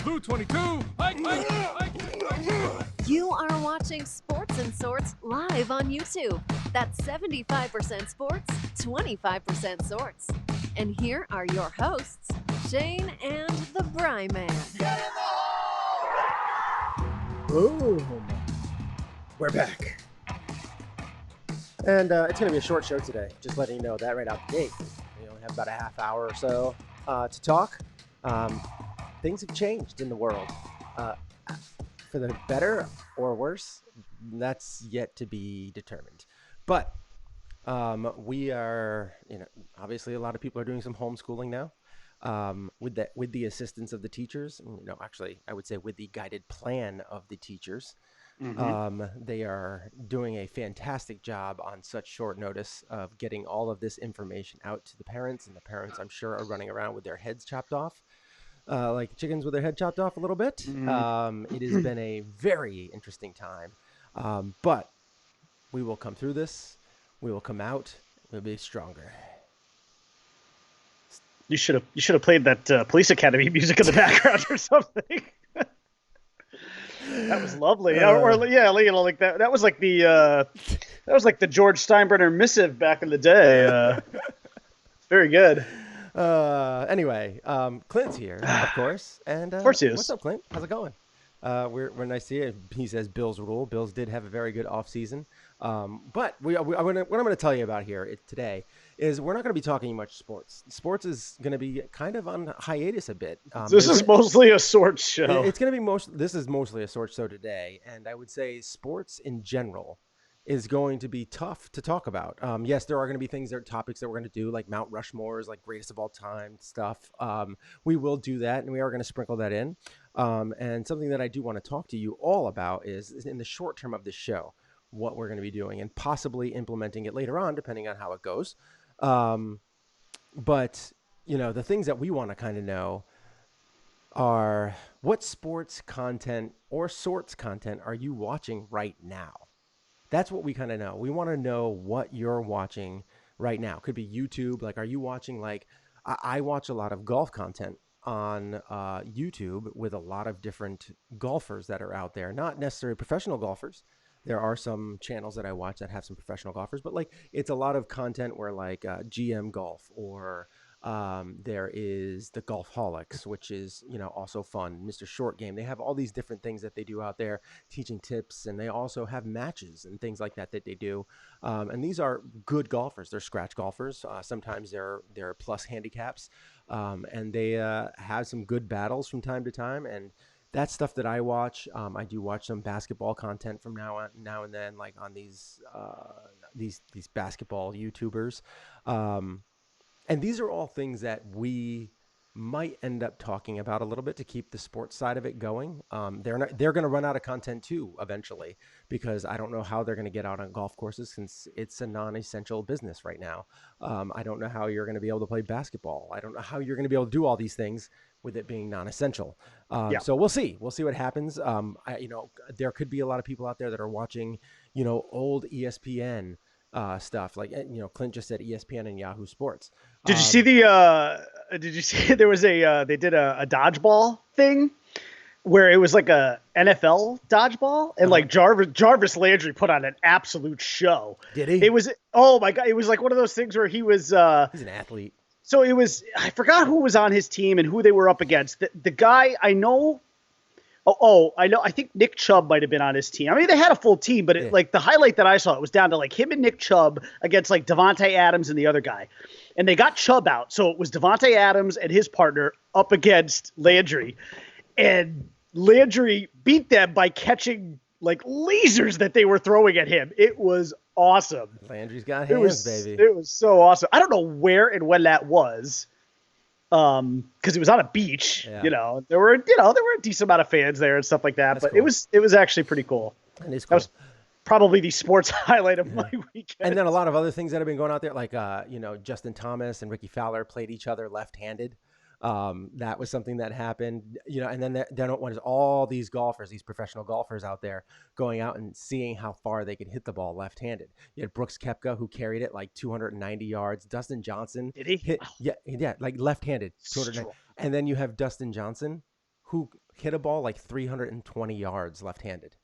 Blue 22. Hike, hike, hike. You are watching Sports and Sorts live on YouTube. That's 75% sports, 25% sorts. And here are your hosts, Shane and the Bri Man. Boom. We're back. And it's going to be a short show today. Just letting you know that right out the gate. We only have about a half hour or so to talk. Things have changed in the world. For the better or worse, that's yet to be determined. But we are, obviously a lot of people are doing some homeschooling now. With the assistance of the teachers, actually, I would say with the guided plan of the teachers. They are doing a fantastic job on such short notice of getting all of this information out to the parents, and the parents, I'm sure, are running around with their heads chopped off, like chickens with their head chopped off a little bit. It has been a very interesting time, but we will come through this. We will come out. We'll be stronger. You should have played that Police Academy music in the background or something. That was lovely. Like that. That was like the George Steinbrenner missive back in the day. Very good. Anyway, Clint's here, of course, and of course he is. What's up, Clint? How's it going? We're nice to see you. He says Bills rule. Bills did have a very good off season, but what I'm going to tell you about here today is we're not going to be talking much sports. Sports is going to be kind of on hiatus a bit. This is mostly a sorts show. It's going to be This is mostly a sorts show today, and I would say sports in general is going to be tough to talk about. Yes, there are going to be topics that we're going to do, like Mount Rushmore's, like greatest of all time stuff. We will do that, and we are going to sprinkle that in. And something that I do want to talk to you all about is in the short term of this show, what we're going to be doing and possibly implementing it later on, depending on how it goes. But, the things that we want to kind of know are what sports content or sorts content are you watching right now? That's what we kind of know. We want to know what you're watching right now. Could be YouTube. Like, are you watching, I watch a lot of golf content on YouTube with a lot of different golfers that are out there, not necessarily professional golfers. There are some channels that I watch that have some professional golfers, but it's a lot of content where GM Golf or there is the Golfholics, which is, also fun. Mr. Short Game. They have all these different things that they do out there, teaching tips, and they also have matches and things like that they do. And these are good golfers. They're scratch golfers. Sometimes they're plus handicaps, and they have some good battles from time to time. And that's stuff that I watch. I do watch some basketball content from now and then, like on these basketball YouTubers. And these are all things that we might end up talking about a little bit to keep the sports side of it going. They're going to run out of content too eventually, because I don't know how they're going to get out on golf courses since it's a non-essential business right now. I don't know how you're going to be able to play basketball. I don't know how you're going to be able to do all these things with it being non-essential. So we'll see what happens. There could be a lot of people out there that are watching, old ESPN stuff. Clint just said ESPN and Yahoo Sports. Did you see there was they did a dodgeball thing where it was like a NFL dodgeball, and Jarvis Landry put on an absolute show. Did he? It was, oh my God, it was like one of those things where he was he's an athlete. So I forgot who was on his team and who they were up against. The guy I know. I know. I think Nick Chubb might have been on his team. I mean, they had a full team, but the highlight that I saw, it was down to him and Nick Chubb against Devontae Adams and the other guy. And they got Chubb out. So it was Devontae Adams and his partner up against Landry. And Landry beat them by catching lasers that they were throwing at him. It was awesome. Landry's got hands, baby. It was so awesome. I don't know where and when that was. Because it was on a beach, yeah. There were a decent amount of fans there and stuff like that. That's but cool. It was actually pretty cool. That is cool. That was probably the sports highlight of my weekend. And then a lot of other things that have been going out there, Justin Thomas and Ricky Fowler played each other left-handed. That was something that happened, and then there was all these golfers, these professional golfers out there going out and seeing how far they could hit the ball left-handed. You had Brooks Koepka, who carried it 290 yards. Dustin Johnson did he hit, left-handed, 290. And then you have Dustin Johnson, who hit a ball like 320 yards left-handed.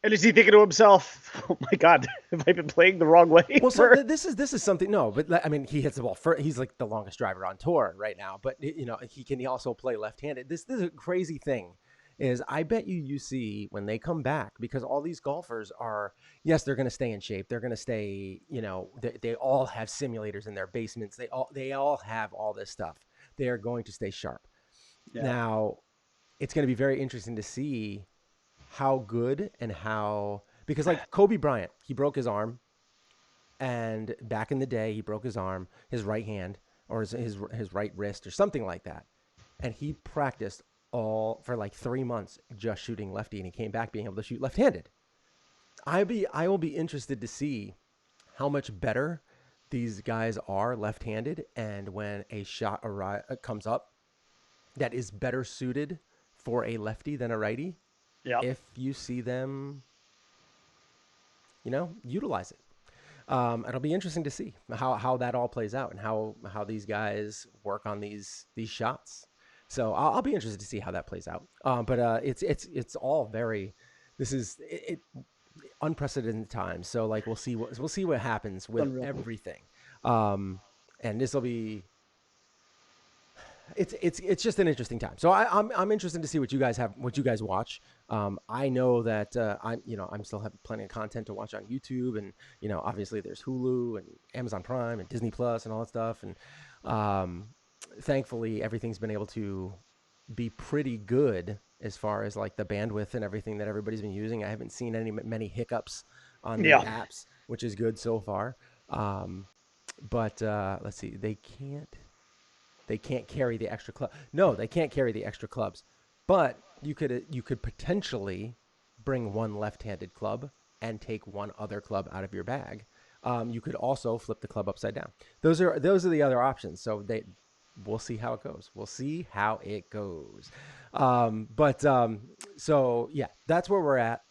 And is he thinking to himself, "Oh my God, have I been playing the wrong way?" Well, so this is something. No, but I mean, he hits the ball. He's like the longest driver on tour right now. But he can also play left-handed. This is a crazy thing. Is I bet you see when they come back, because all these golfers are, yes, they're going to stay in shape. They're going to stay. They all have simulators in their basements. They all have all this stuff. They are going to stay sharp. Yeah. Now, it's going to be very interesting to see how good and how, because like Kobe Bryant, he broke his arm, and back in the day he broke his arm, his right hand, or his right wrist or something like that, and he practiced all for like 3 months just shooting lefty, and he came back being able to shoot left-handed. I will be interested to see how much better these guys are left-handed, and when a shot comes up that is better suited for a lefty than a righty, if you see them, utilize it. It'll be interesting to see how that all plays out, and how these guys work on these shots. So I'll be interested to see how that plays out. But it's all very, this is unprecedented times. So like we'll see what happens with everything. And this will be. It's just an interesting time. So I'm interested to see what you guys watch. I know that I'm still have plenty of content to watch on YouTube, and obviously there's Hulu and Amazon Prime and Disney Plus and all that stuff. And thankfully everything's been able to be pretty good as far as like the bandwidth and everything that everybody's been using. I haven't seen many hiccups on the apps, which is good so far. But let's see, they can't carry the extra club. No, they can't carry the extra clubs. But you could potentially bring one left-handed club and take one other club out of your bag. You could also flip the club upside down. Those are the other options. So we'll see how it goes. So yeah, that's where we're at.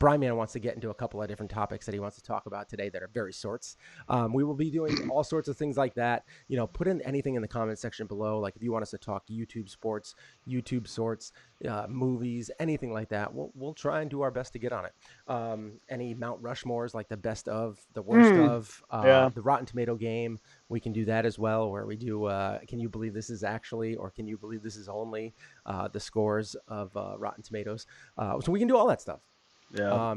Bri Man wants to get into a couple of different topics that he wants to talk about today that are very sorts. We will be doing all sorts of things like that. Put in anything in the comment section below. Like if you want us to talk YouTube sports, YouTube sorts, movies, anything like that, we'll try and do our best to get on it. Any Mount Rushmores, like the best of, the worst of, the Rotten Tomato game, we can do that as well, where we do, can you believe this is actually, or can you believe this is only, the scores of Rotten Tomatoes. So we can do all that stuff. Yeah.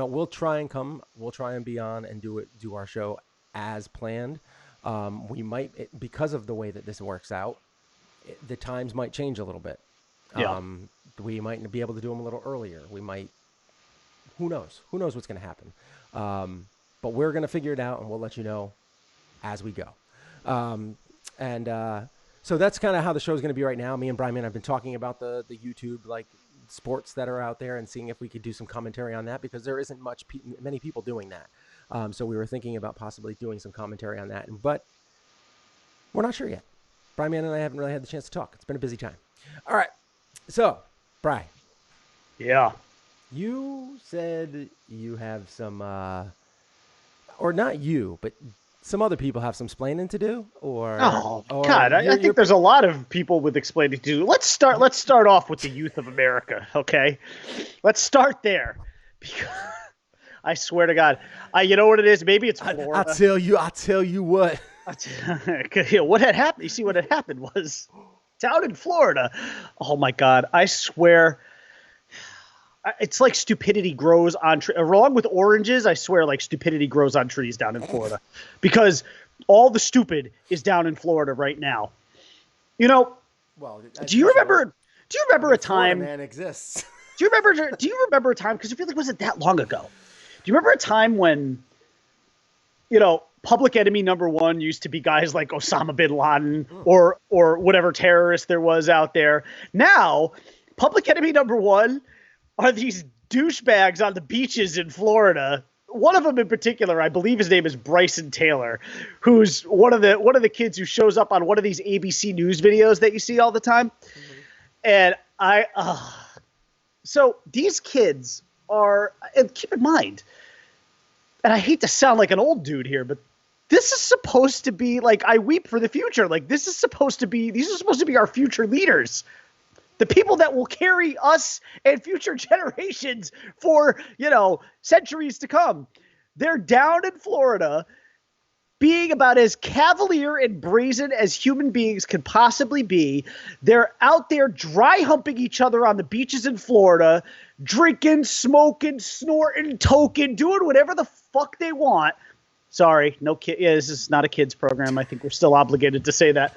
We'll try and be on and do our show as planned. We might, because of the way that this works out, the times might change a little bit. Yeah. We might be able to do them a little earlier. We might, who knows what's going to happen. But we're going to figure it out, and we'll let you know as we go. So that's kind of how the show is going to be right now. Me and Bri Man have been talking about the YouTube, like, sports that are out there, and seeing if we could do some commentary on that, because there isn't many people doing that. So we were thinking about possibly doing some commentary on that, but we're not sure yet. Bri Man and I haven't really had the chance to talk. It's been a busy time. All right. So, Bri. Yeah. You said you have some, or not you, but some other people have some splaining to do, or God, I think there's a lot of people with explaining to do. Let's start off with the youth of America, okay? Let's start there. Because I swear to God, you know what it is? Maybe it's Florida. I tell you what. What had happened? You see, what had happened was down in Florida. Oh my God, I swear. It's like stupidity grows on trees. Along with oranges, I swear, like stupidity grows on trees down in Florida, because all the stupid is down in Florida right now. Well, do you remember a time? Florida man exists. Do you remember a time? Because I feel like it wasn't that long ago. Do you remember a time when, Public Enemy #1 used to be guys like Osama bin Laden or whatever terrorist there was out there? Now, Public Enemy #1 are these douchebags on the beaches in Florida. One of them in particular, I believe his name is Bryson Taylor, who's one of the kids who shows up on one of these ABC News videos that you see all the time. Mm-hmm. And so these kids are, and keep in mind, and I hate to sound like an old dude here, but this is supposed to be like, I weep for the future. Like, these are supposed to be our future leaders. The people that will carry us and future generations for, centuries to come. They're down in Florida being about as cavalier and brazen as human beings can possibly be. They're out there dry humping each other on the beaches in Florida, drinking, smoking, snorting, toking, doing whatever the fuck they want. Sorry, no kid. Yeah, this is not a kids program. I think we're still obligated to say that.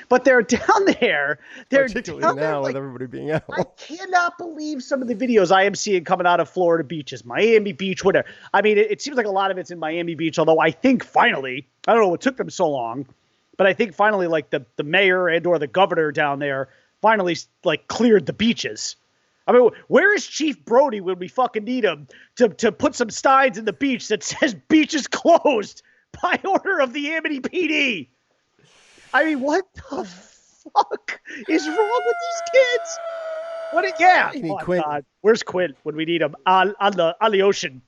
But they're down there. Particularly now with everybody being out. I cannot believe some of the videos I am seeing coming out of Florida beaches, Miami Beach, whatever. I mean, it seems like a lot of it's in Miami Beach, although I think finally, I don't know what took them so long, but I think finally like the mayor and or the governor down there finally like cleared the beaches. I mean, where is Chief Brody when we fucking need him to put some signs in the beach that says beaches closed by order of the Amity PD? I mean, what the fuck is wrong with these kids? Quinn. God. Where's Quinn when we need him on the ocean?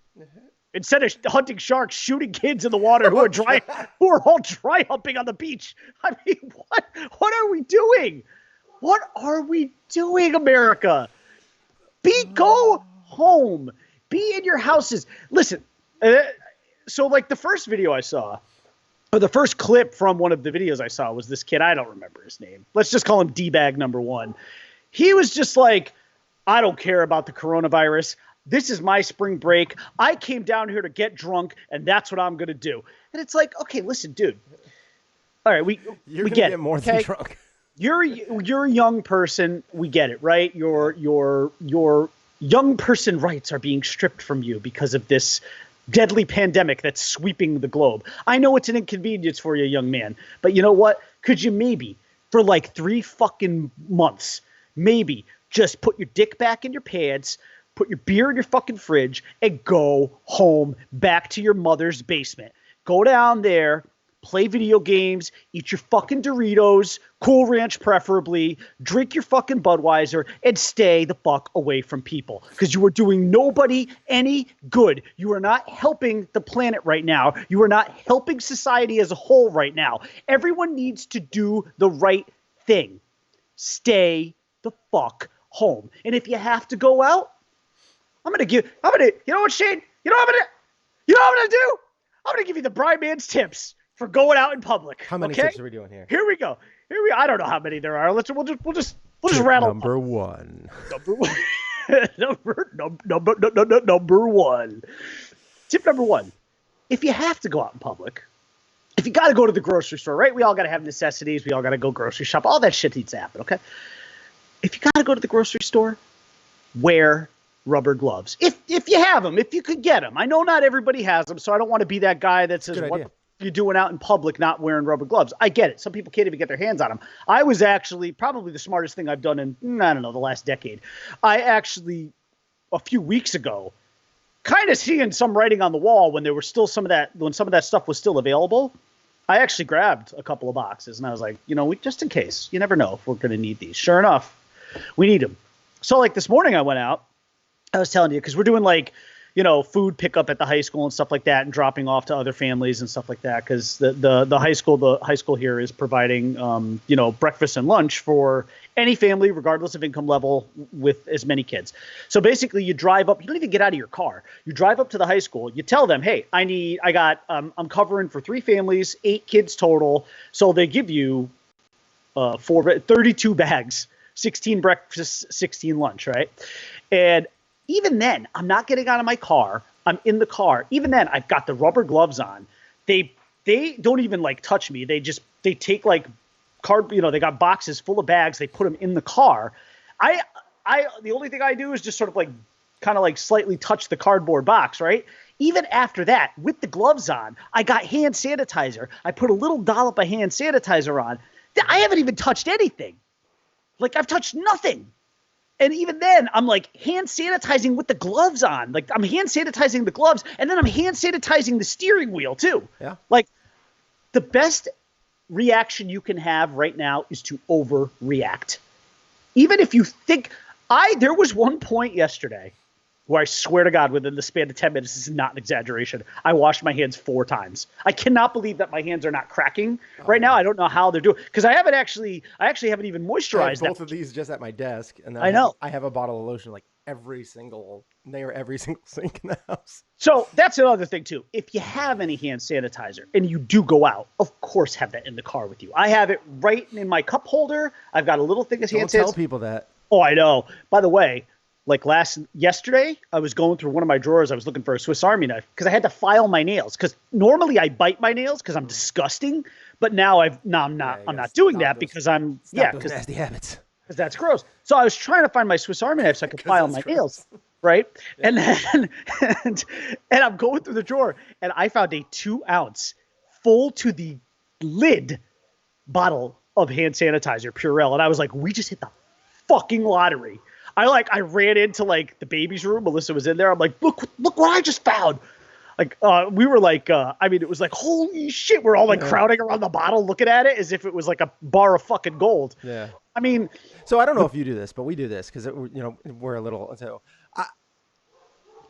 Instead of hunting sharks, shooting kids in the water who are all dry humping on the beach. I mean, what are we doing? What are we doing, America? Go home. Be in your houses. Listen, so like the first video I saw, or the first clip from one of the videos I saw was this kid. I don't remember his name. Let's just call him D-Bag number 1. He was just like, I don't care about the coronavirus. This is my spring break. I came down here to get drunk, and that's what I'm going to do. And it's like, okay, listen, dude. All right, we get it. More than drunk. You're a young person. We get it, right? Your young person rights are being stripped from you because of this deadly pandemic that's sweeping the globe. I know it's an inconvenience for you, young man, but you know what? Could you maybe, for like 3 fucking months, maybe just put your dick back in your pants, put your beer in your fucking fridge, and go home back to your mother's basement? Go down there, play video games, eat your fucking Doritos, Cool Ranch preferably, drink your fucking Budweiser, and stay the fuck away from people. Because you are doing nobody any good. You are not helping the planet right now. You are not helping society as a whole right now. Everyone needs to do the right thing. Stay the fuck home. And if you have to go out, you know what, Shane? You know what I'm gonna do? I'm gonna give you the Bri Man's tips for going out in public. How many tips are we doing here? Here we go. I don't know how many there are. We'll just rattle. Number one. Number one. Tip number 1. If you have to go out in public, if you got to go to the grocery store, right? We all got to have necessities. We all got to go grocery shop. All that shit needs to happen, okay? If you got to go to the grocery store, wear rubber gloves. If you have them, if you could get them. I know not everybody has them, so I don't want to be that guy that says, what are you doing out in public not wearing rubber gloves? I get it. Some people can't even get their hands on them. I was actually probably the smartest thing I've done in, I don't know, the last decade. I actually, a few weeks ago, kind of seeing some writing on the wall when there was still some of that stuff was still available. I actually grabbed a couple of boxes and I was like, just in case, you never know if we're going to need these. Sure enough, we need them. So like this morning I went out, I was telling you, because we're doing like, food pickup at the high school and stuff like that, and dropping off to other families and stuff like that. Because the high school here is providing, breakfast and lunch for any family, regardless of income level, with as many kids. So basically, you drive up. You don't even get out of your car. You drive up to the high school. You tell them, hey, I'm covering for 3 families, 8 kids total. So they give you 32 bags, 16 breakfast, 16 lunch, right? And even then, I'm not getting out of my car. I'm in the car. Even then, I've got the rubber gloves on. They don't even like touch me. They take like they got boxes full of bags. They put them in the car. The only thing I do is just sort of like kind of like slightly touch the cardboard box, right? Even after that, with the gloves on, I got hand sanitizer. I put a little dollop of hand sanitizer on. I haven't even touched anything. Like I've touched nothing. And even then, I'm like hand sanitizing with the gloves on. Like I'm hand sanitizing the gloves, and then I'm hand sanitizing the steering wheel too. Yeah. Like the best reaction you can have right now is to overreact. Even if you think there was one point yesterday where I swear to God, within the span of 10 minutes, this is not an exaggeration, I washed my hands 4 times. I cannot believe that my hands are not cracking right now. I don't know how they're doing, because I haven't actually, haven't even I have moisturized both that. of these just at my desk, and I know. I have a bottle of lotion like every single sink in the house. So that's another thing too. If you have any hand sanitizer and you do go out, of course have that in the car with you. I have it right in my cup holder. I've got a little thing of hand sanitizer. Don't tell people that. Oh, I know. By the way, like yesterday, I was going through one of my drawers. I was looking for a Swiss Army knife because I had to file my nails. Because normally I bite my nails because I'm disgusting, but now I'm not doing that because I'm those nasty habits. Because that's gross. So I was trying to find my Swiss Army knife so I could file my nails, right? Yeah. And then and I'm going through the drawer and I found a 2-ounce full to the lid bottle of hand sanitizer, Purell, and I was like, we just hit the fucking lottery. I ran into like the baby's room. Melissa was in there. I'm like, look what I just found. Like we were like, it was like, holy shit. We're all like crowding around the bottle, looking at it as if it was like a bar of fucking gold. Yeah. I mean, so I don't know if you do this, but we do this because we're a little. So,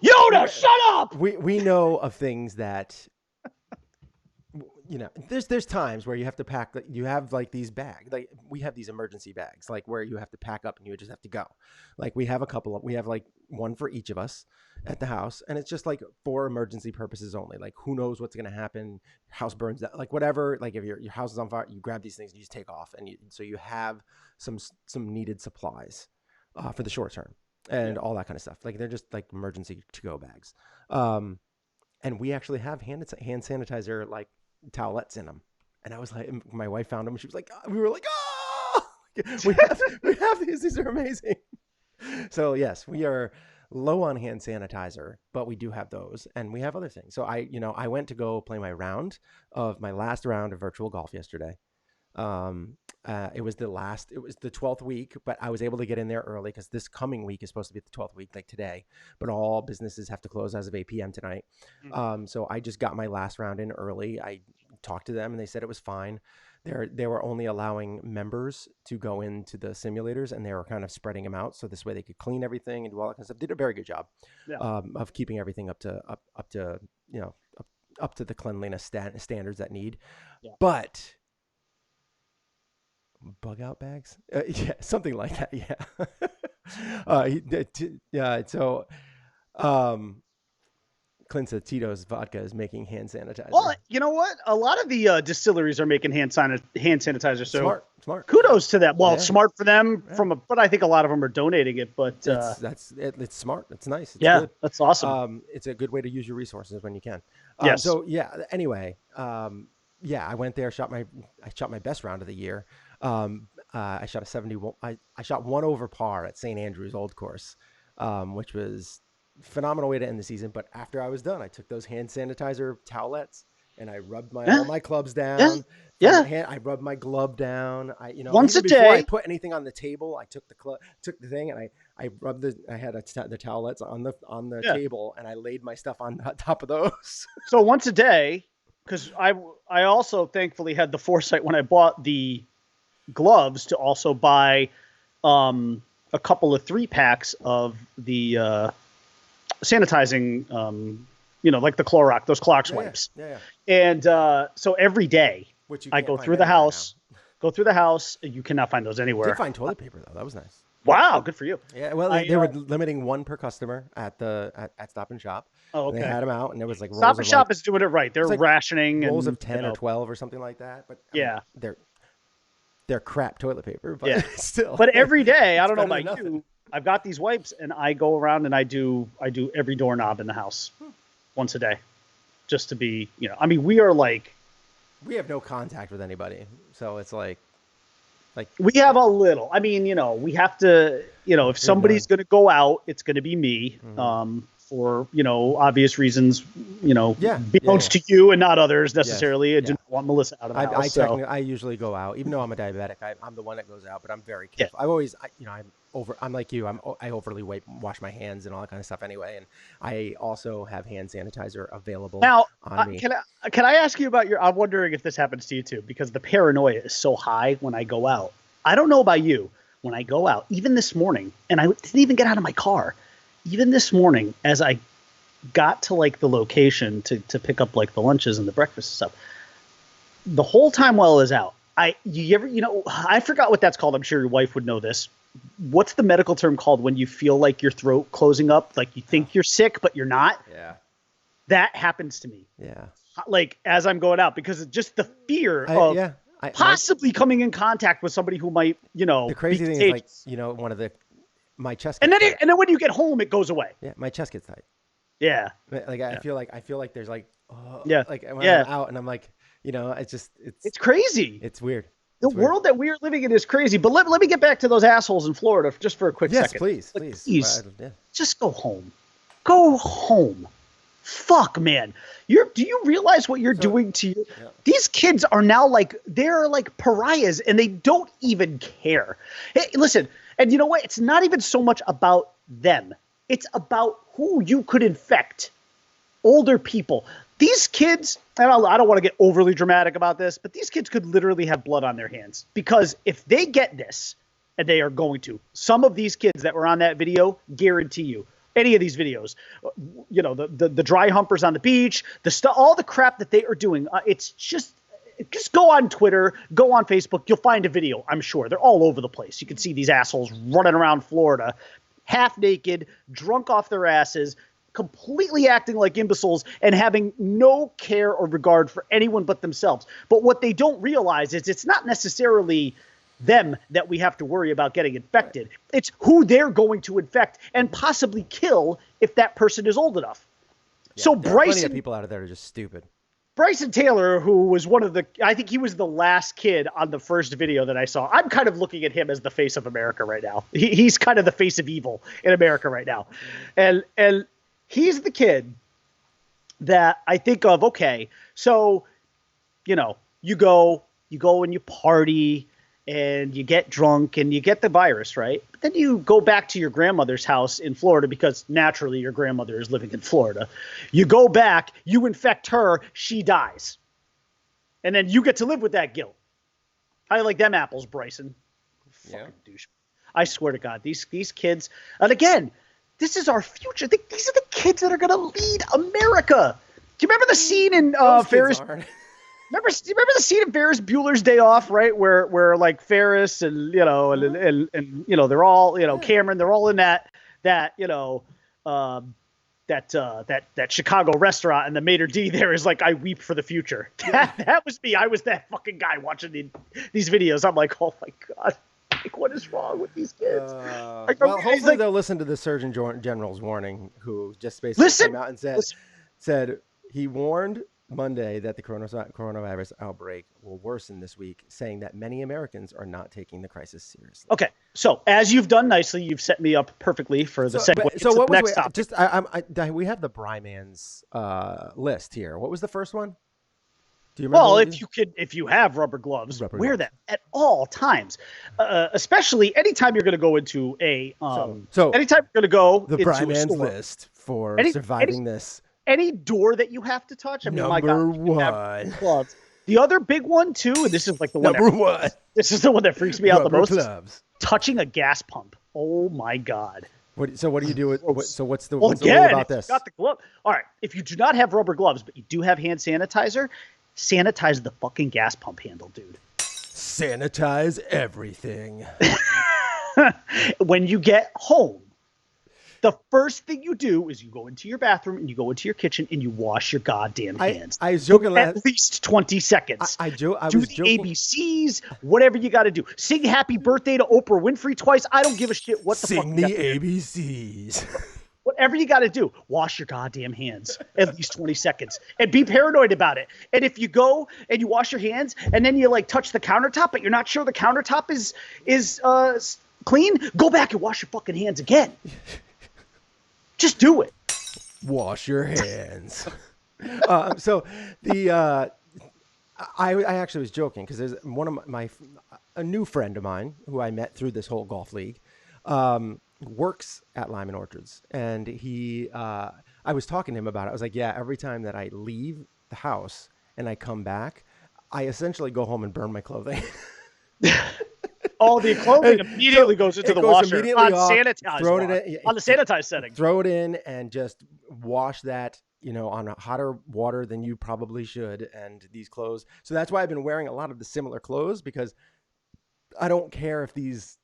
Yoda, shut up. We know of things that. There's times where you have to pack. You have like these bags. Like we have these emergency bags, like where you have to pack up and you just have to go. Like we have we have like one for each of us at the house, and it's just like for emergency purposes only. Like who knows what's gonna happen? House burns down, like whatever. Like if your house is on fire, you grab these things and you just take off, and so you have some needed supplies for the short term and all that kind of stuff. Like they're just like emergency to go bags. And we actually have hand sanitizer like towelettes in them, and I was like, my wife found them and she was like, we were like, oh, we have these are amazing. So yes, we are low on hand sanitizer, but we do have those, and we have other things. So I went to go play my last round of virtual golf yesterday. It was the 12th week, but I was able to get in there early because this coming week is supposed to be the 12th week, like today, but all businesses have to close as of 8 p.m. tonight. So I just got my last round in early. I talked to them and they said it was fine. They were only allowing members to go into the simulators, and they were kind of spreading them out so this way they could clean everything and do all that kind of stuff. Did a very good job of keeping everything up to the cleanliness standards that need. Yeah. But bug out bags, something like that. So Clint said Tito's vodka is making hand sanitizer. Well, you know what? A lot of the distilleries are making hand sanitizer. So smart. Kudos to them. Well, smart for them. But I think a lot of them are donating it. But it's smart. It's nice. It's good. That's awesome. It's a good way to use your resources when you can. Yes. So anyway, I went there. I shot my best round of the year. I shot a 71. I shot 1 over par at St. Andrews Old Course, which was phenomenal way to end the season. But after I was done, I took those hand sanitizer towelettes and I rubbed all my clubs down. I rubbed my glove down. Once a before day. I put anything on the table, I took the thing and I rubbed I had the towelettes on the table, and I laid my stuff on top of those. So once a day, because I also thankfully had the foresight when I bought the gloves to also buy a couple of 3-packs of the sanitizing, like the Clorox, those Clorox wipes. Yeah. And so every day I go through the house. You cannot find those anywhere. I did find toilet paper though. That was nice. Wow, good for you. Yeah, well, they were limiting one per customer at Stop and Shop. Oh, okay. And they had them out, and there was like Stop and Shop is doing it right. They're rationing rolls and of 10 or 12 or something like that. But they're crap toilet paper. But still. But every day, I don't know about you, I've got these wipes, and I go around and I do every doorknob in the house once a day, just to be, we have no contact with anybody, so it's like we have a little. We have to, if somebody's going to go out, it's going to be me. Mm-hmm. For obvious reasons, beknownst to you and not others necessarily. I didn't want Melissa out of the house. I usually go out, even though I'm a diabetic. I'm the one that goes out, but I'm very careful. I'm like you. I overly wash my hands and all that kind of stuff anyway, and I also have hand sanitizer available now, on me. Can I ask you about I'm wondering if this happens to you too, because the paranoia is so high when I go out. I don't know about you. When I go out, even this morning, and I didn't even get out of my car, even this morning, as I got to like the location to pick up like the lunches and the breakfast and stuff, the whole time while I was out, I forgot what that's called. I'm sure your wife would know this. What's the medical term called when you feel like your throat closing up, like you think you're sick but you're not? Yeah. That happens to me. Yeah. Like as I'm going out, because of just the fear of possibly coming in contact with somebody who might, the crazy thing is, like, my chest gets tight. and then when you get home, it goes away. Yeah, my chest gets tight. Yeah. Like I feel like there's like, yeah, like when I'm out and I'm like, it's crazy. It's weird. The world that we are living in is crazy. But let me get back to those assholes in Florida just for a quick second. Yes, please. Just go home. Go home. Fuck, man. Do you realize what you're doing to you? Yeah. These kids are now they're like pariahs and they don't even care. Hey, listen, and you know what? It's not even so much about them. It's about who you could infect. Older people. These kids, and I don't want to get overly dramatic about this, but these kids could literally have blood on their hands. Because if they get this, and they are going to, some of these kids that were on that video, guarantee you, any of these videos, the dry humpers on the beach, all the crap that they are doing, it's just go on Twitter, go on Facebook, you'll find a video, I'm sure. They're all over the place. You can see these assholes running around Florida, half naked, drunk off their asses, completely acting like imbeciles and having no care or regard for anyone but themselves. But what they don't realize is it's not necessarily them that we have to worry about getting infected. Right. It's who they're going to infect and possibly kill if that person is old enough. Yeah, so plenty of people out there are just stupid. Bryson Taylor, who was I think he was the last kid on the first video that I saw. I'm kind of looking at him as the face of America right now. He's kind of the face of evil in America right now. And he's the kid that I think of, okay, so, you go and you party and you get drunk and you get the virus, right? But then you go back to your grandmother's house in Florida because naturally your grandmother is living in Florida. You go back, you infect her, she dies. And then you get to live with that guilt. How do you like them apples, Bryson? Yeah. Fucking douche. I swear to God, these kids, and again, this is our future. These are the kids that are going to lead America. Do you remember the scene in Ferris? Remember the scene in Ferris Bueller's Day Off, right? Where like Ferris and they're all Cameron, they're all in that Chicago restaurant, and the maitre d' there is like, I weep for the future. That was me. I was that fucking guy watching these videos. I'm like, oh my God. Like, what is wrong with these kids? Hopefully they'll listen to the Surgeon General's warning, who just basically came out and said he warned Monday that the coronavirus outbreak will worsen this week, saying that many Americans are not taking the crisis seriously. Okay, so as you've done nicely, you've set me up perfectly for the segue. So what was next topic? we have the Bri Man's list here. What was the first one? Do you remember? Well, if you have rubber gloves, wear them at all times, especially anytime you're going to go into anytime you're going to go the Bri Man's list for surviving this. Any door that you have to touch. I mean, Number one. Gloves. The other big one too, and this is like the one. This is the one that freaks me out the most. Gloves. Touching a gas pump. Oh my God. So what do you do with? What's the rule about this? Got the glove. All right. If you do not have rubber gloves, but you do have hand sanitizer, sanitize the fucking gas pump handle, dude. Sanitize everything. When you get home, the first thing you do is you go into your bathroom and you go into your kitchen and you wash your goddamn hands. I was joking at least 20 seconds. I do the ABCs, whatever you got to do. Sing happy birthday to Oprah Winfrey twice. I don't give a shit what the fuck. Sing the ABCs. Whatever you got to do, wash your goddamn hands at least 20 seconds and be paranoid about it. And if you go and you wash your hands and then you like touch the countertop, but you're not sure the countertop is clean, go back and wash your fucking hands again. Just do it. Wash your hands. So I actually was joking because there's one of a new friend of mine who I met through this whole golf league, works at Lyman Orchards, and I was talking to him about it. I was like, yeah, every time that I leave the house and I come back, I essentially go home and burn my clothing. Oh, the clothing And immediately so goes into it the goes washer immediately on off, sanitized thrown water, it in, on the sanitized setting. throw it in, and just wash that, on a hotter water than you probably should. And these clothes. So that's why I've been wearing a lot of the similar clothes, because I don't care if these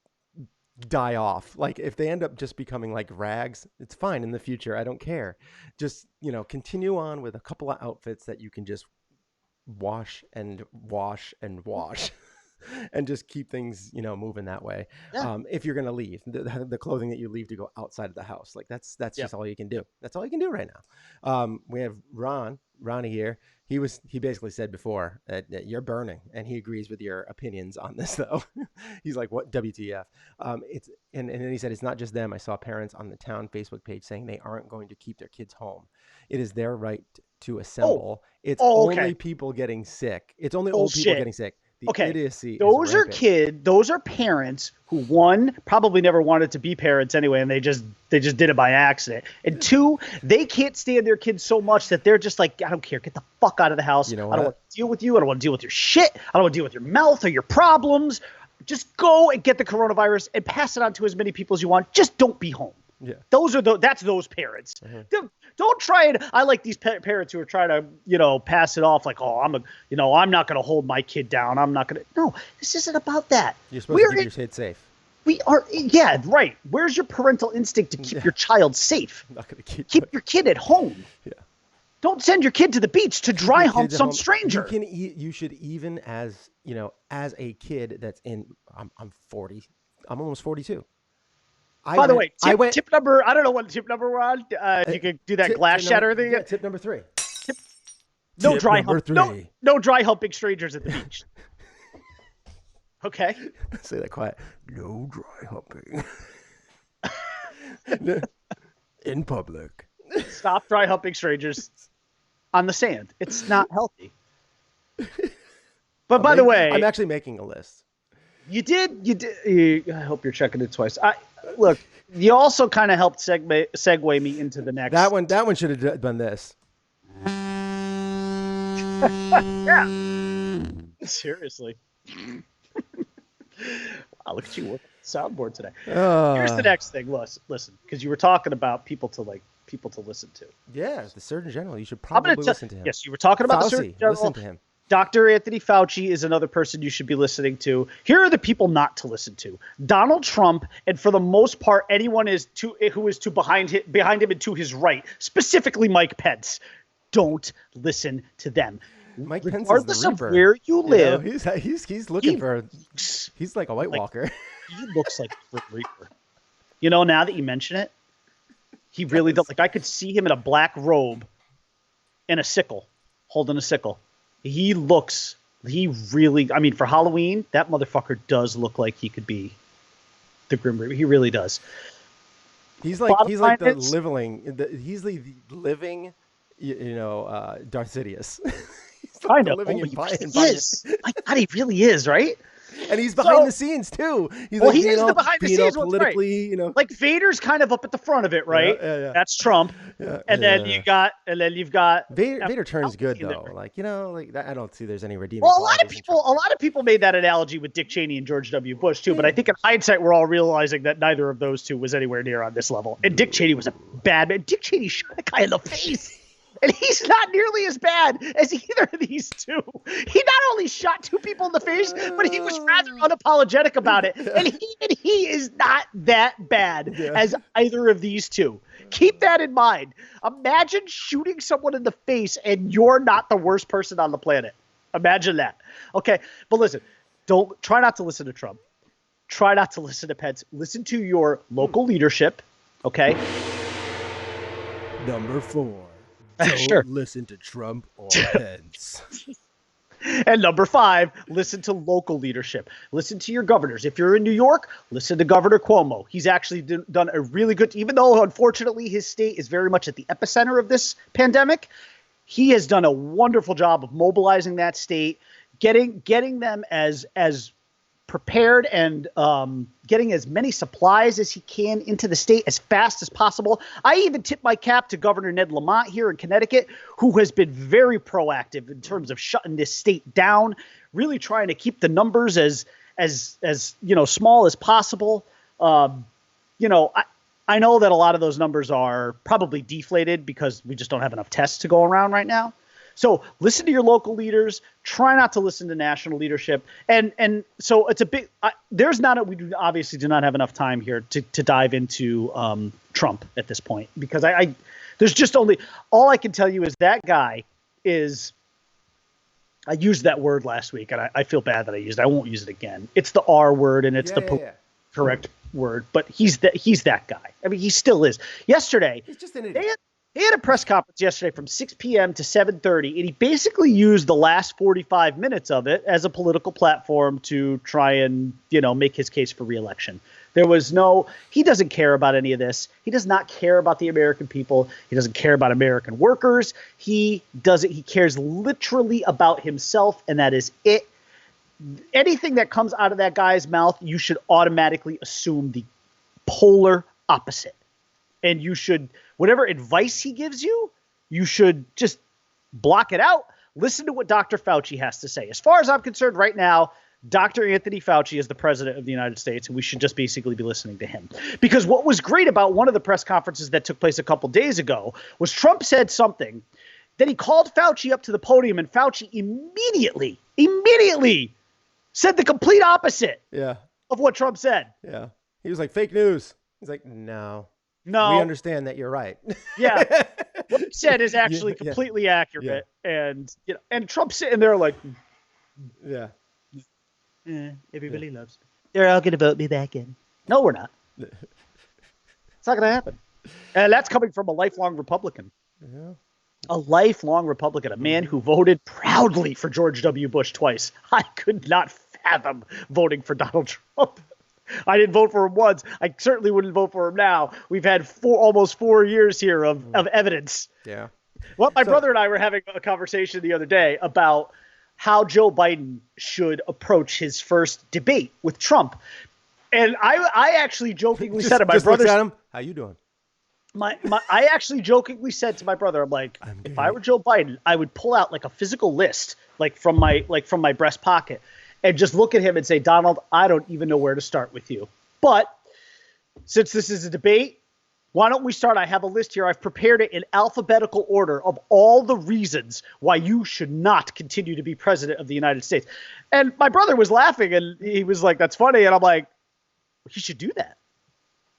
die off. Like if they end up just becoming like rags, it's fine in the future. I don't care. Just, continue on with a couple of outfits that you can just wash and wash and wash. And just keep things, moving that way. Yeah. If you're going to leave the clothing that you leave to go outside of the house, like that's Yeah. just all you can do. That's all you can do right now. We have Ronnie here. He basically said before that you're burning, and he agrees with your opinions on this though. He's like, what WTF? And then he said, it's not just them. I saw parents on the town Facebook page saying they aren't going to keep their kids home. It is their right to assemble. It's okay. only people getting sick. It's only old people getting sick. The idiocy those is are rampant. those are parents who, one, probably never wanted to be parents anyway, and they just did it by accident, and two, they can't stand their kids so much that they're just like, I don't care, get the fuck out of the house. You know I don't what? want to deal with you. I don't want to deal with your shit. I don't want to deal with your mouth or your problems. Just go and get the coronavirus and pass it on to as many people as you want. Just don't be home. Yeah. That's those parents. Don't try it. I like these parents who are trying to, pass it off like, oh, I'm not going to hold my kid down. I'm not going to. No, this isn't about that. You're supposed to keep your kid safe. We are. Yeah, right. Where's your parental instinct to keep your child safe? I'm not going to keep your kid at home. Yeah. Don't send your kid to the beach to dry hump some stranger. You should, even as a kid that's in. I'm 40. I'm almost 42. By the way, tip number, I don't know what tip number we're on. If you could do that glass shatter thing. Yeah, tip number 3. No dry hump. No dry humping strangers at the beach. Okay. Say that quiet. No dry humping. In public. Stop dry humping strangers on the sand. It's not healthy. But by the way, I'm actually making a list. You did. I hope you're checking it twice. Look, you also kind of helped segue me into the next. That one should have done this. Yeah. Seriously. Wow, look at you working soundboard today. Here's the next thing. Listen, because you were talking about people to listen to. Yeah, the Surgeon General. You should probably listen to him. Yes, you were talking about Fauci, the Surgeon General. Listen to him. Dr. Anthony Fauci is another person you should be listening to. Here are the people not to listen to: Donald Trump, and for the most part, anyone who is behind him and to his right, specifically Mike Pence. Don't listen to them. Mike Pence Regardless is the of Reaper. where you live, he's looking for. He's like a White Walker. He looks like the Reaper. Now that you mention it, he really does. Like I could see him in a black robe and a sickle, holding a sickle. He really, I mean, for Halloween, that motherfucker does look like he could be the Grim Reaper. He really does. He's like the living, Darth Sidious. I know. He is. My God, he really is, right? And he's behind the scenes too. He is the behind the scenes politically, right. Like Vader's kind of up at the front of it, right? Yeah. That's Trump. Yeah, and then you've got Vader turns good though. Like I don't see there's any redeeming. Well, a lot of people made that analogy with Dick Cheney and George W. Bush too, but I think in hindsight we're all realizing that neither of those two was anywhere near on this level. And Dick Cheney was a bad man. Dick Cheney shot a guy in the face. And he's not nearly as bad as either of these two. He not only shot 2 people in the face, but he was rather unapologetic about it. And he is not that bad as either of these two. Keep that in mind. Imagine shooting someone in the face and you're not the worst person on the planet. Imagine that. Okay, but listen, try not to listen to Trump. Try not to listen to Pence. Listen to your local leadership, okay? Number 4. Sure. Listen to Trump or Pence. And number 5, listen to local leadership. Listen to your governors. If you're in New York, listen to Governor Cuomo. He's actually done a really good, even though unfortunately his state is very much at the epicenter of this pandemic, he has done a wonderful job of mobilizing that state, getting them as prepared and getting as many supplies as he can into the state as fast as possible. I even tip my cap to Governor Ned Lamont here in Connecticut, who has been very proactive in terms of shutting this state down, really trying to keep the numbers as as small as possible. I know that a lot of those numbers are probably deflated because we just don't have enough tests to go around right now. So listen to your local leaders. Try not to listen to national leadership. And so it's a big. We obviously do not have enough time here to dive into Trump at this point because there's just only all I can tell you is that guy is. I used that word last week, and I feel bad that I used it. I won't use it again. It's the R word, and it's correct word, but he's that guy. I mean, he still is. Yesterday, he's just an idiot. He had a press conference yesterday from 6 p.m. to 7:30, and he basically used the last 45 minutes of it as a political platform to try and, make his case for re-election. He doesn't care about any of this. He does not care about the American people. He doesn't care about American workers. He cares literally about himself, and that is it. Anything that comes out of that guy's mouth, you should automatically assume the polar opposite. And you should, whatever advice he gives you, you should just block it out. Listen to what Dr. Fauci has to say. As far as I'm concerned right now, Dr. Anthony Fauci is the president of the United States, and we should just basically be listening to him. Because what was great about one of the press conferences that took place a couple days ago was Trump said something. Then he called Fauci up to the podium, and Fauci immediately said the complete opposite of what Trump said. Yeah. He was like, fake news. He's like, no. We understand that you're right. Yeah. What he said is actually completely accurate. Yeah. And Trump's sitting there like, everybody loves me. They're all going to vote me back in. No, we're not. It's not going to happen. And that's coming from a lifelong Republican. Yeah. A lifelong Republican, a man who voted proudly for George W. Bush twice. I could not fathom voting for Donald Trump. I didn't vote for him once. I certainly wouldn't vote for him now. We've had almost 4 years here of evidence. Yeah. Well, my brother and I were having a conversation the other day about how Joe Biden should approach his first debate with Trump. And I actually jokingly said to my brother, at him, how you doing? I actually jokingly said to my brother, I'm like, if I were Joe Biden, I would pull out like a physical list, from my breast pocket, and just look at him and say, Donald, I don't even know where to start with you. But since this is a debate, why don't we start? I have a list here. I've prepared it in alphabetical order of all the reasons why you should not continue to be president of the United States. And my brother was laughing, and he was like, that's funny. And I'm like, he should do that.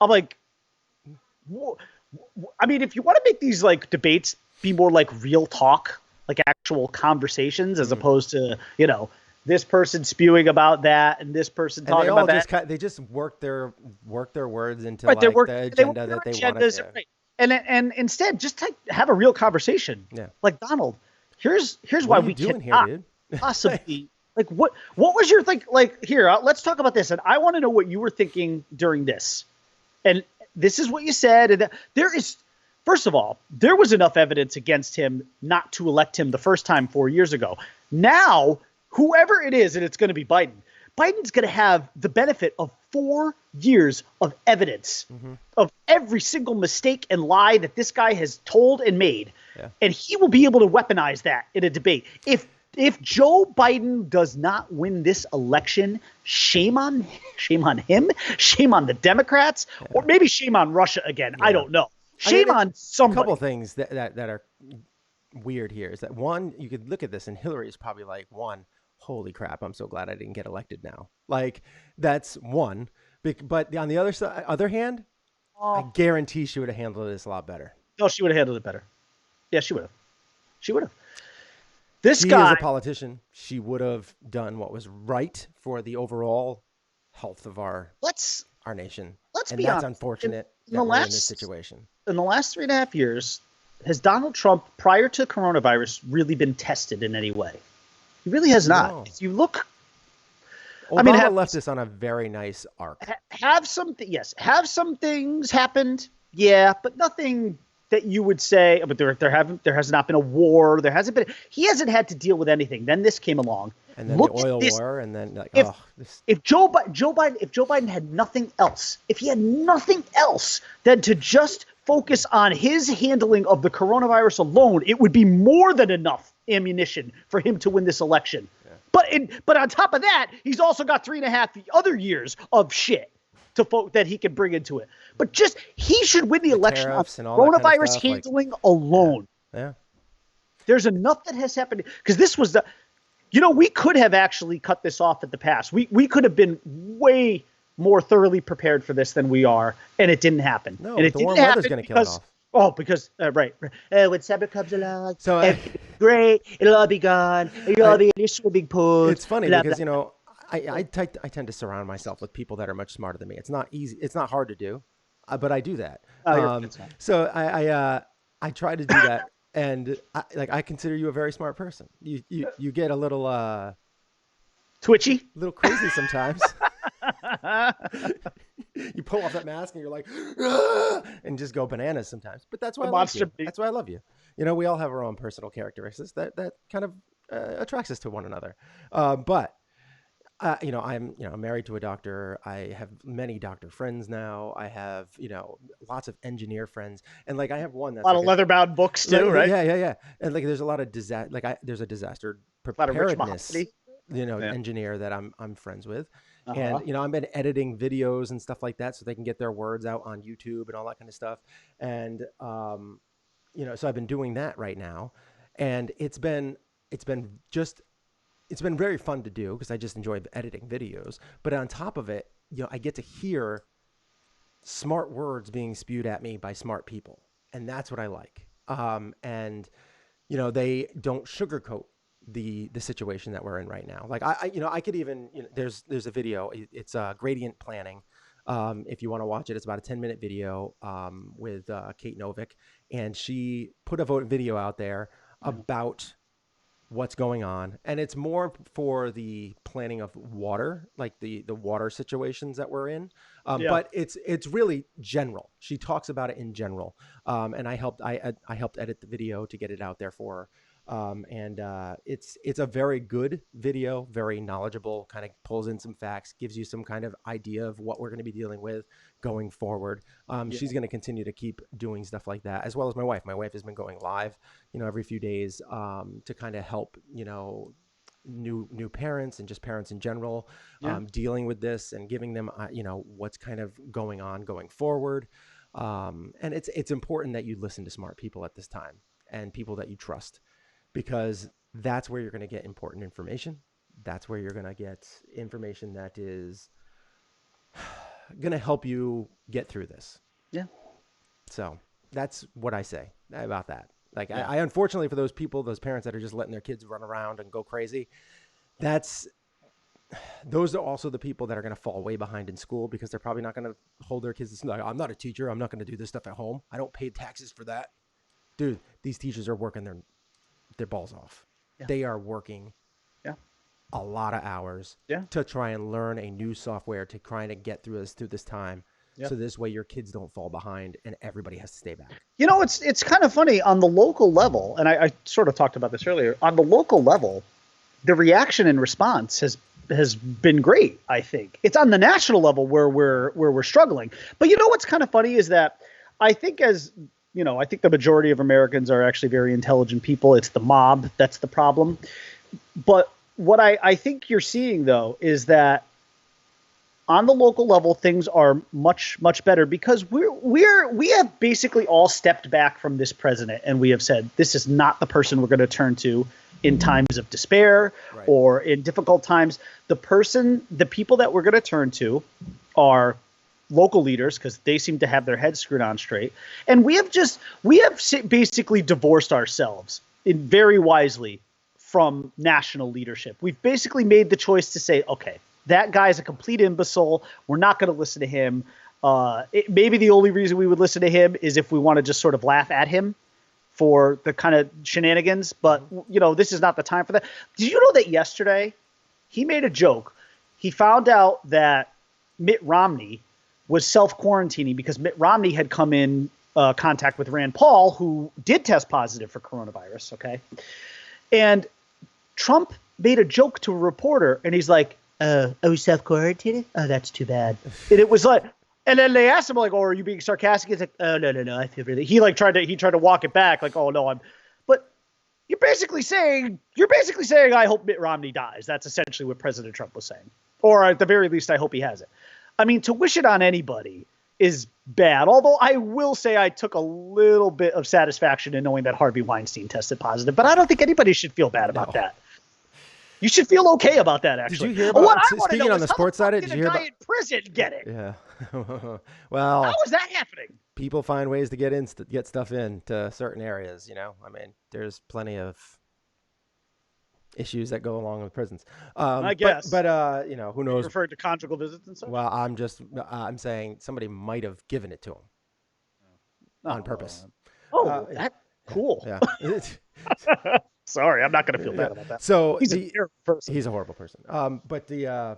I'm like, I mean, if you want to make these like debates be more like real talk, like actual conversations, as opposed to, this person spewing about that and this person talking about that. They just work their words into the agenda that they want to. Right. And instead, just have a real conversation. Yeah. Like, Donald, here's why we doing cannot here, dude? possibly like what was your think? Like, here, let's talk about this. And I want to know what you were thinking during this. And this is what you said. And first of all, there was enough evidence against him not to elect him the first time 4 years ago. Now, whoever it is, and it's going to be Biden, Biden's going to have the benefit of 4 years of evidence of every single mistake and lie that this guy has told and made. Yeah. And he will be able to weaponize that in a debate. If Joe Biden does not win this election, shame on him, shame on the Democrats, or maybe shame on Russia again. Yeah. I don't know. Shame on somebody. A couple things that are weird here is that, one, you could look at this and Hillary's probably like, holy crap, I'm so glad I didn't get elected now. Like, that's one. But on the other hand, I guarantee she would have handled this a lot better. No, she would have handled it better. Yeah, she would have. She would have. She as a politician, she would have done what was right for the overall health of our nation. Let's and be that's honest. Unfortunate that we're in this situation. In the last 3.5 years, has Donald Trump, prior to coronavirus, really been tested in any way? He really has not. No. If you look, Obama left us on a very nice arc. Have some things happened, but nothing that you would say. But there has not been a war. He hasn't had to deal with anything. Then this came along, and then the oil war, and then if Joe Biden had nothing else, if he had nothing else than to just focus on his handling of the coronavirus alone, it would be more than enough ammunition for him to win this election. Yeah. But on top of that, he's also got 3.5 other years of shit that he can bring into it. But he should win the election on tariffs and all that kind of coronavirus stuff, handling alone. Yeah. There's enough that has happened because this was we could have actually cut this off at the pass. We could have been way more thoroughly prepared for this than we are, and it didn't happen. No, and it the didn't warm weather's happen going to kill it off. Oh, because right. When summer comes along, So great, it'll all be gone. You'll all be in your swimming pool. it's funny blah, because blah. I tend to surround myself with people that are much smarter than me. It's not easy. It's not hard to do, but I do that. So I try to do that, and I consider you a very smart person. You get a little Twitchy, little crazy sometimes. You pull off that mask and you're like, and just go bananas sometimes. But that's why I love you. That's why I love you. We all have our own personal characteristics that kind of attracts us to one another. But I'm married to a doctor. I have many doctor friends now. I have lots of engineer friends, and I have one that's a lot of leather-bound books too, right? Yeah. And there's a lot of there's a disaster preparedness. Engineer that I'm friends with. Uh-huh. And, I've been editing videos and stuff like that so they can get their words out on YouTube and all that kind of stuff. And, so I've been doing that right now, and it's been very fun to do because I just enjoy editing videos. But on top of it, I get to hear smart words being spewed at me by smart people. And that's what I like. And they don't sugarcoat the situation that we're in right now. I could even, there's a video, it's gradient planning. If you want to watch it, it's about a 10-minute video with Kate Novick, and she put a video out there about what's going on, and it's more for the planning of water, like the water situations that we're in. But it's really general. She talks about it in general, and I helped edit the video to get it out there for her. It's a very good video, very knowledgeable, kind of pulls in some facts, gives you some kind of idea of what we're going to be dealing with going forward. She's going to continue to keep doing stuff like that, as well as my wife. My wife has been going live, every few days, to kind of help, new parents and just parents in general, dealing with this and giving them, what's kind of going on going forward. And it's important that you listen to smart people at this time and people that you trust, because that's where you're going to get important information. That's where you're going to get information that is going to help you get through this. Yeah. So that's what I say about that. I unfortunately, for those parents that are just letting their kids run around and go crazy, those are also the people that are going to fall way behind in school, because they're probably not going to hold their kids. I'm not a teacher. I'm not going to do this stuff at home. I don't pay taxes for that. Dude, these teachers are working their balls off. Yeah. They are working a lot of hours to try and learn a new software to try and get through this time. So this way your kids don't fall behind and everybody has to stay back. It's kind of funny on the local level, and I sort of talked about this earlier. On the local level, the reaction and response has been great, I think. It's on the national level where we're struggling. But what's kind of funny is that I think I think the majority of Americans are actually very intelligent people. It's the mob that's the problem. But what I think you're seeing, though, is that on the local level, things are much, much better, because we have basically all stepped back from this president, and we have said, this is not the person we're going to turn to in times of despair or in difficult times. The people that we're going to turn to are local leaders, because they seem to have their heads screwed on straight. And we have basically divorced ourselves very wisely from national leadership. We've basically made the choice to say, okay, that guy's a complete imbecile. We're not going to listen to him. Maybe the only reason we would listen to him is if we want to just sort of laugh at him for the kind of shenanigans. But, this is not the time for that. Did you know that yesterday he made a joke? He found out that Mitt Romney was self-quarantining because Mitt Romney had come in contact with Rand Paul, who did test positive for coronavirus, okay? And Trump made a joke to a reporter, and he's like, are we self-quarantining? Oh, that's too bad. And it was like, and then they asked him, like, oh, are you being sarcastic? He's like, oh, no, I feel really. He tried to walk it back, like, oh, no, but you're basically saying I hope Mitt Romney dies. That's essentially what President Trump was saying, or at the very least, I hope he has it. I mean, to wish it on anybody is bad. Although I will say I took a little bit of satisfaction in knowing that Harvey Weinstein tested positive, but I don't think anybody should feel bad about that. You should feel okay about that, actually. Did you hear about, what I want to speaking know on the is how sports the fuck side, did did a you hear guy about in prison get it? Yeah. Well, How is that happening? people find ways to get stuff into certain areas, you know. I mean, there's plenty of issues that go along with prisons. I guess. But you know, who You knows? referred to conjugal visits and stuff? Well, I'm saying somebody might have given it to him on purpose. That's cool. Yeah. Sorry, I'm not going to feel bad about that. So He's a terrible person. He's a horrible person. But the I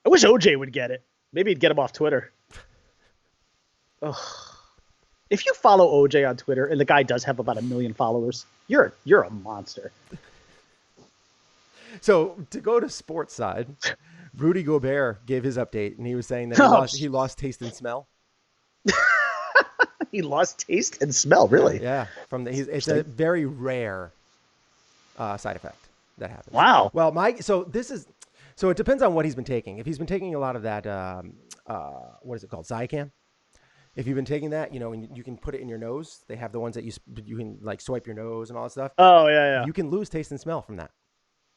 wish OJ would get it. Maybe he'd get him off Twitter. Ugh. If you follow OJ on Twitter, and the guy does have about 1 million followers, you're a monster. So to go to sports side, Rudy Gobert gave his update, and he was saying that he lost taste and smell. He lost taste and smell, really? Yeah, it's a very rare side effect that happens. Wow. Well, so it depends on what he's been taking. If he's been taking a lot of that, what is it called, Zycam? If you've been taking that, you know, and you can put it in your nose. They have the ones that you can like swipe your nose and all that stuff. Oh yeah. You can lose taste and smell from that.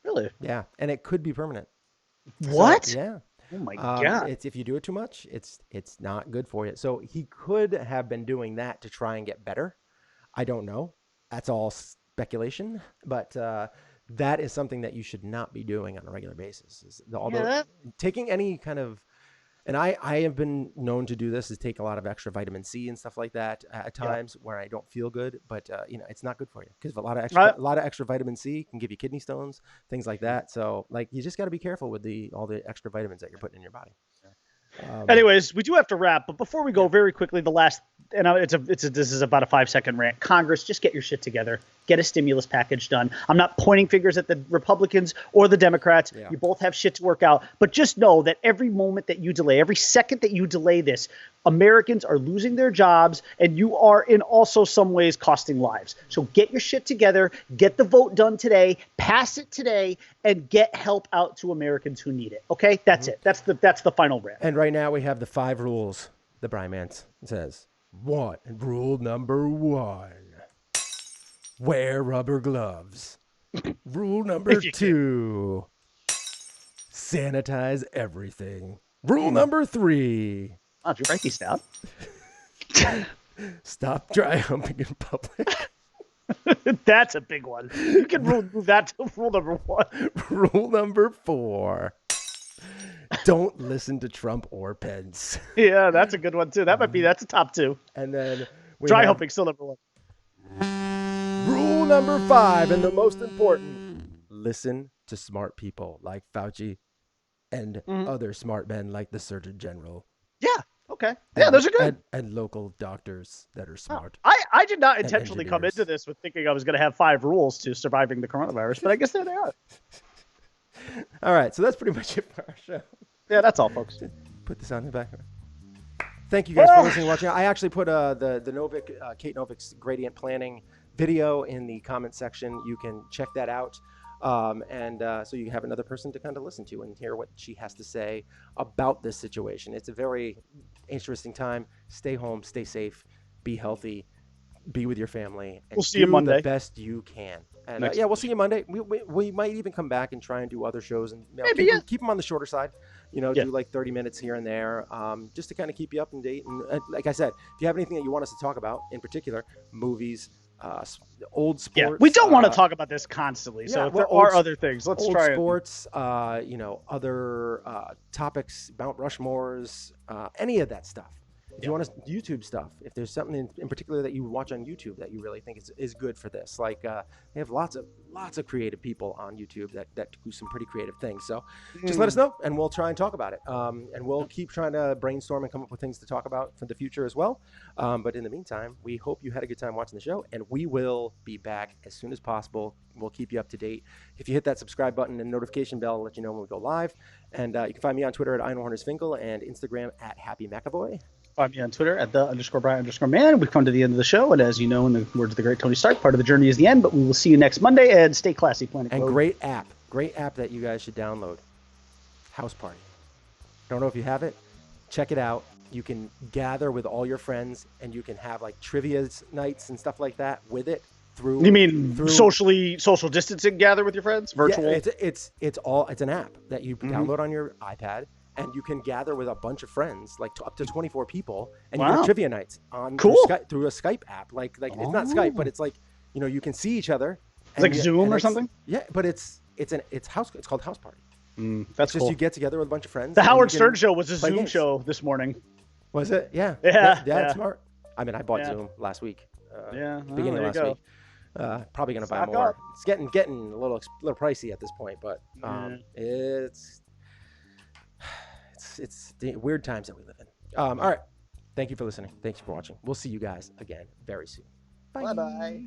Really? Yeah, and it could be permanent. What? So, yeah. Oh my God. If you do it too much, it's not good for you. So he could have been doing that to try and get better. I don't know. That's all speculation. But that is something that you should not be doing on a regular basis. Taking any kind of, and I have been known to do this, is take a lot of extra vitamin C and stuff like that at times where I don't feel good. But you know, it's not good for you because a lot of extra vitamin C can give you kidney stones, things like that. So like you just got to be careful with all the extra vitamins that you're putting in your body. Anyways, we do have to wrap, but before we go, very quickly, this is about a 5-second rant. Congress, just get your shit together. Get a stimulus package done. I'm not pointing fingers at the Republicans or the Democrats. Yeah. You both have shit to work out, but just know that every moment that you delay, every second that you delay this, Americans are losing their jobs, and you are in also some ways costing lives. So get your shit together, get the vote done today, pass it today, and get help out to Americans who need it. Okay, that's it. That's the final rant. And right now we have the 5 rules. The Bri Man says, rule number 1, wear rubber gloves. Rule number 2, sanitize everything. Rule number 3. Oh, did you write these down? Stop dry humping in public. That's a big one. You can move that to rule number 1. Rule number 4. Don't listen to Trump or Pence. Yeah, that's a good one too. That's a top 2. And then dry humping still number 1. Rule number 5, and the most important, listen to smart people like Fauci and other smart men like the Surgeon General. Yeah. Okay. Yeah, those are good. And local doctors that are smart. I did not intentionally come into this with thinking I was going to have 5 rules to surviving the coronavirus, but I guess there they are. All right, so that's pretty much it for our show. Yeah, that's all, folks. Put this on the back. Thank you guys for listening and watching. I actually put the Kate Novick's gradient planning video in the comment section. You can check that out. So you have another person to kind of listen to and hear what she has to say about this situation. It's a very interesting time. Stay home, stay safe, be healthy, be with your family, and we'll see you Monday. The best you can. And we'll see you Monday. We might even come back and try and do other shows and keep them on the shorter side. Do like 30 minutes here and there, just to kind of keep you up to date. And like I said, if you have anything that you want us to talk about, in particular, movies, old sports. Yeah, we don't want to talk about this constantly. So if there are other things, let's try sports. Other topics, Mount Rushmores, any of that stuff. If you want to YouTube stuff, if there's something in particular that you watch on YouTube that you really think is good for this, like they have lots of creative people on YouTube that do some pretty creative things. So just let us know, and we'll try and talk about it. And we'll keep trying to brainstorm and come up with things to talk about for the future as well. But in the meantime, we hope you had a good time watching the show, and we will be back as soon as possible. We'll keep you up to date. If you hit that subscribe button and notification bell, I'll let you know when we go live. And you can find me on Twitter at EinhornersFinkel and Instagram at Happy McAvoy. Find me on Twitter at @the_Bri_Man. We've come to the end of the show, and as you know, in the words of the great Tony Stark, part of the journey is the end. But we will see you next Monday, and stay classy, Planet And Code. great app that you guys should download. House Party. Don't know if you have it. Check it out. You can gather with all your friends, and you can have like trivia nights and stuff like that with it. You mean social distancing, gather with your friends, virtual? Yeah, it's an app that you download on your iPad, and you can gather with a bunch of friends, like up to 24 people, and you have trivia nights on through a Skype app. Like it's not Skype, but it's like you can see each other. It's like Zoom or something. Yeah, but it's called House Party. That's just cool. You get together with a bunch of friends. The Howard Stern show was a Zoom games. show this morning. Was it? Yeah. Yeah. It's smart. I mean, I bought Zoom last week. Beginning of last week. Probably gonna buy more. It's getting a little pricey at this point, but it's the weird times that we live in. All right. Thank you for listening. Thank you for watching. We'll see you guys again very soon. Bye. Bye.